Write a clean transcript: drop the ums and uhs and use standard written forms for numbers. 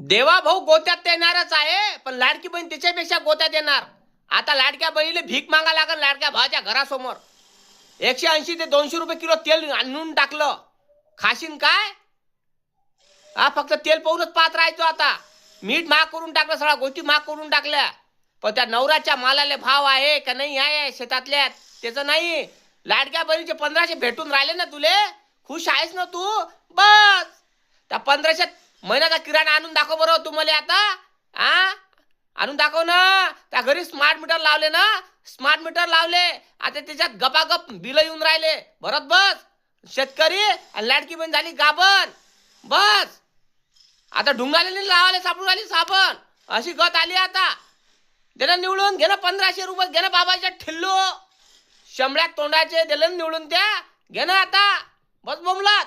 देवा भाऊ गोत्यात देणारच आहे, पण लाडकी बहीण त्याच्यापेक्षा गोत्यात येणार. आता लाडक्या बहिणीला भीक मागा लागल लाडक्या भावाच्या घरासमोर. 180 ते 200 रुपये किलो तेल आणून टाकलं. खाशीन काय? हा फक्त तेल पाहूनच पाहत राहायचो. आता मीठ महाग करून टाकलं, सगळ्या गोष्टी महाग करून टाकल्या. पण त्या नवऱ्याच्या मालाले भाव आहे का नाही आहे शेतातल्या त्याचं नाही. लाडक्या बहिणीचे 1500 भेटून राहिले ना तुले, खुश आहेस ना तू? बस त्या 1500 महिन्याचा किराणा आणून दाखव बरं तुम्हाला. आता आणून दाखव ना. त्या घरी स्मार्ट मीटर लावले ना, स्मार्ट मीटर लावले. आता त्याच्यात गपागप बिल येऊन राहिले भरत बस. शेतकरी आणि लाडकी बहीण झाली गाबन. बस आता ढुंगाले नाही लावाले सापडून आली साबण, अशी गत आली. आता त्याला निवडून घे ना 1500 रुपये घे ना बाबाच्या ठिल्लो शंभळ्यात तोंडाचे दिलं निवडून त्या घे ना. आता बस बोंबलात.